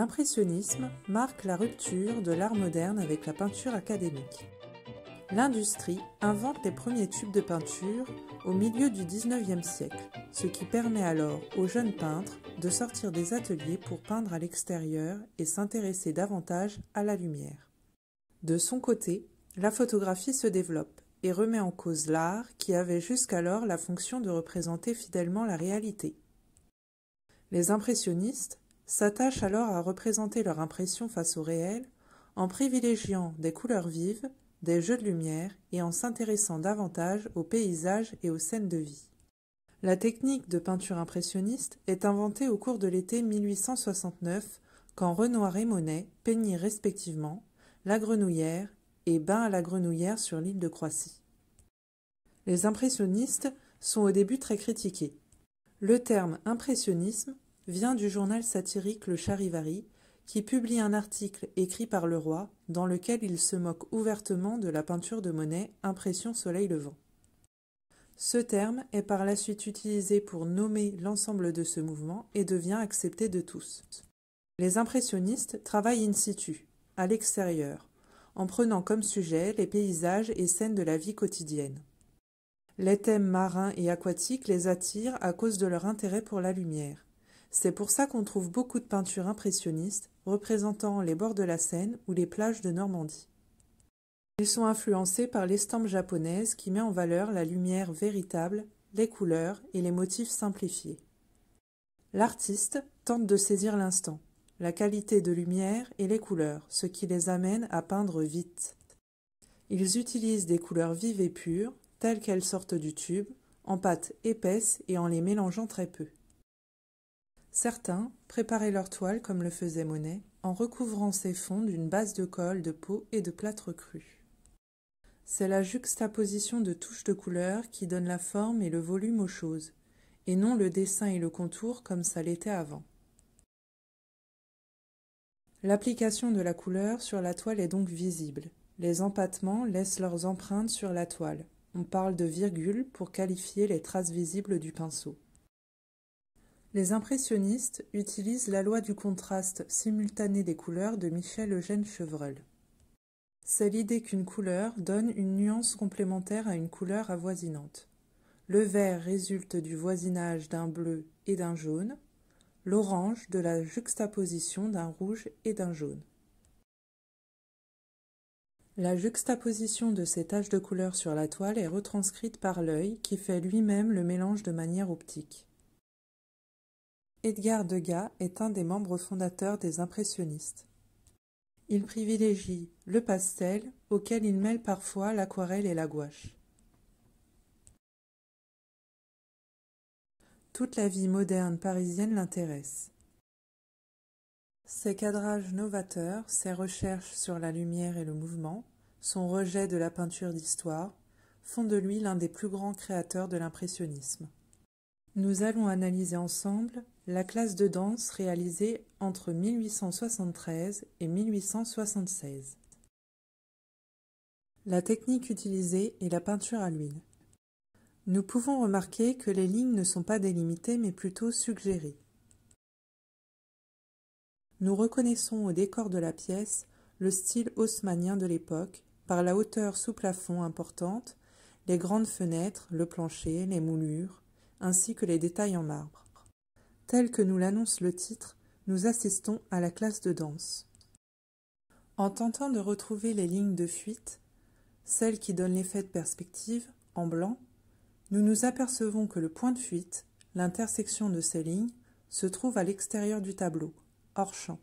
L'impressionnisme marque la rupture de l'art moderne avec la peinture académique. L'industrie invente les premiers tubes de peinture au milieu du XIXe siècle, ce qui permet alors aux jeunes peintres de sortir des ateliers pour peindre à l'extérieur et s'intéresser davantage à la lumière. De son côté, la photographie se développe et remet en cause l'art qui avait jusqu'alors la fonction de représenter fidèlement la réalité. Les impressionnistes s'attachent alors à représenter leur impression face au réel en privilégiant des couleurs vives, des jeux de lumière et en s'intéressant davantage aux paysages et aux scènes de vie. La technique de peinture impressionniste est inventée au cours de l'été 1869 quand Renoir et Monet peignirent respectivement La Grenouillère et Bain à la Grenouillère sur l'île de Croissy. Les impressionnistes sont au début très critiqués. Le terme impressionnisme vient du journal satirique Le Charivari, qui publie un article écrit par le roi dans lequel il se moque ouvertement de la peinture de Monet Impression soleil levant. Ce terme est par la suite utilisé pour nommer l'ensemble de ce mouvement et devient accepté de tous. Les impressionnistes travaillent in situ, à l'extérieur, en prenant comme sujet les paysages et scènes de la vie quotidienne. Les thèmes marins et aquatiques les attirent à cause de leur intérêt pour la lumière. C'est pour ça qu'on trouve beaucoup de peintures impressionnistes représentant les bords de la Seine ou les plages de Normandie. Ils sont influencés par l'estampe japonaise qui met en valeur la lumière véritable, les couleurs et les motifs simplifiés. L'artiste tente de saisir l'instant, la qualité de lumière et les couleurs, ce qui les amène à peindre vite. Ils utilisent des couleurs vives et pures, telles qu'elles sortent du tube, en pâte épaisse et en les mélangeant très peu. Certains préparaient leur toile comme le faisait Monet, en recouvrant ses fonds d'une base de colle, de peau et de plâtre cru. C'est la juxtaposition de touches de couleurs qui donne la forme et le volume aux choses, et non le dessin et le contour comme ça l'était avant. L'application de la couleur sur la toile est donc visible. Les empâtements laissent leurs empreintes sur la toile. On parle de virgule pour qualifier les traces visibles du pinceau. Les impressionnistes utilisent la loi du contraste simultané des couleurs de Michel-Eugène Chevreul. C'est l'idée qu'une couleur donne une nuance complémentaire à une couleur avoisinante. Le vert résulte du voisinage d'un bleu et d'un jaune, l'orange de la juxtaposition d'un rouge et d'un jaune. La juxtaposition de ces taches de couleurs sur la toile est retranscrite par l'œil qui fait lui-même le mélange de manière optique. Edgar Degas est un des membres fondateurs des impressionnistes. Il privilégie le pastel, auquel il mêle parfois l'aquarelle et la gouache. Toute la vie moderne parisienne l'intéresse. Ses cadrages novateurs, ses recherches sur la lumière et le mouvement, son rejet de la peinture d'histoire, font de lui l'un des plus grands créateurs de l'impressionnisme. Nous allons analyser ensemble la classe de danse réalisée entre 1873 et 1876. La technique utilisée est la peinture à l'huile. Nous pouvons remarquer que les lignes ne sont pas délimitées mais plutôt suggérées. Nous reconnaissons au décor de la pièce le style haussmannien de l'époque par la hauteur sous plafond importante, les grandes fenêtres, le plancher, les moulures, ainsi que les détails en marbre. Tel que nous l'annonce le titre, nous assistons à la classe de danse. En tentant de retrouver les lignes de fuite, celles qui donnent l'effet de perspective, en blanc, nous nous apercevons que le point de fuite, l'intersection de ces lignes, se trouve à l'extérieur du tableau, hors champ.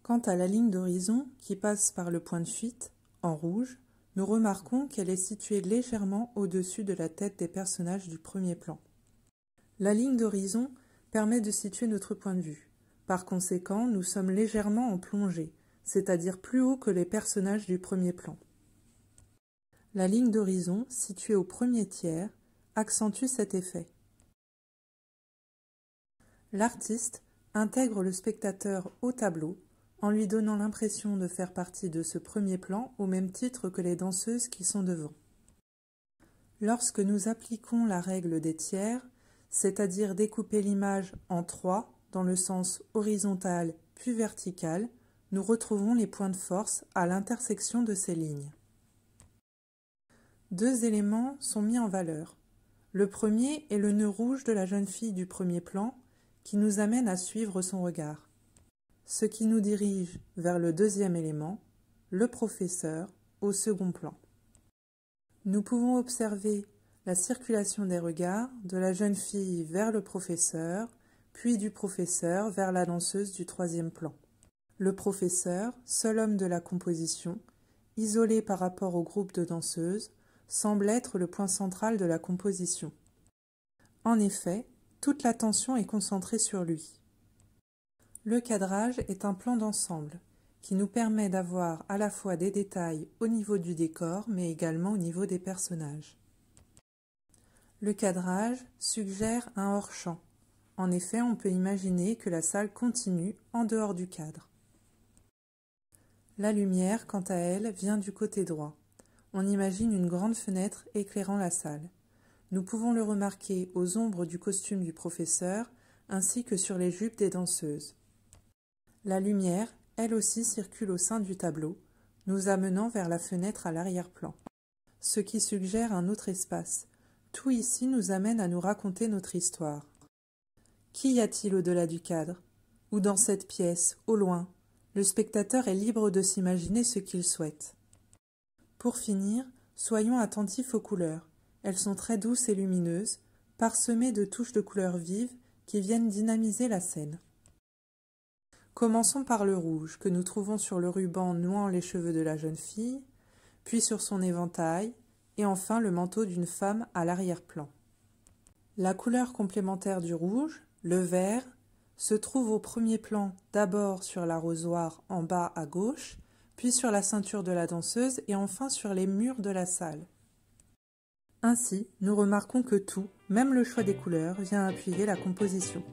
Quant à la ligne d'horizon qui passe par le point de fuite, en rouge, nous remarquons qu'elle est située légèrement au-dessus de la tête des personnages du premier plan. La ligne d'horizon permet de situer notre point de vue. Par conséquent, nous sommes légèrement en plongée, c'est-à-dire plus haut que les personnages du premier plan. La ligne d'horizon, située au premier tiers, accentue cet effet. L'artiste intègre le spectateur au tableau en lui donnant l'impression de faire partie de ce premier plan au même titre que les danseuses qui sont devant. Lorsque nous appliquons la règle des tiers, c'est-à-dire découper l'image en trois dans le sens horizontal puis verticale, nous retrouvons les points de force à l'intersection de ces lignes. Deux éléments sont mis en valeur. Le premier est le nœud rouge de la jeune fille du premier plan qui nous amène à suivre son regard, ce qui nous dirige vers le deuxième élément, le professeur, au second plan. Nous pouvons observer la circulation des regards de la jeune fille vers le professeur, puis du professeur vers la danseuse du troisième plan. Le professeur, seul homme de la composition, isolé par rapport au groupe de danseuses, semble être le point central de la composition. En effet, toute l'attention est concentrée sur lui. Le cadrage est un plan d'ensemble qui nous permet d'avoir à la fois des détails au niveau du décor, mais également au niveau des personnages. Le cadrage suggère un hors-champ. En effet, on peut imaginer que la salle continue en dehors du cadre. La lumière, quant à elle, vient du côté droit. On imagine une grande fenêtre éclairant la salle. Nous pouvons le remarquer aux ombres du costume du professeur ainsi que sur les jupes des danseuses. La lumière, elle aussi, circule au sein du tableau, nous amenant vers la fenêtre à l'arrière-plan, ce qui suggère un autre espace. Tout ici nous amène à nous raconter notre histoire. Qu'y a-t-il au-delà du cadre? Ou dans cette pièce, au loin? Le spectateur est libre de s'imaginer ce qu'il souhaite. Pour finir, soyons attentifs aux couleurs. Elles sont très douces et lumineuses, parsemées de touches de couleurs vives qui viennent dynamiser la scène. Commençons par le rouge, que nous trouvons sur le ruban nouant les cheveux de la jeune fille, puis sur son éventail, et enfin le manteau d'une femme à l'arrière-plan. La couleur complémentaire du rouge, le vert, se trouve au premier plan d'abord sur l'arrosoir en bas à gauche, puis sur la ceinture de la danseuse et enfin sur les murs de la salle. Ainsi, nous remarquons que tout, même le choix des couleurs, vient appuyer la composition.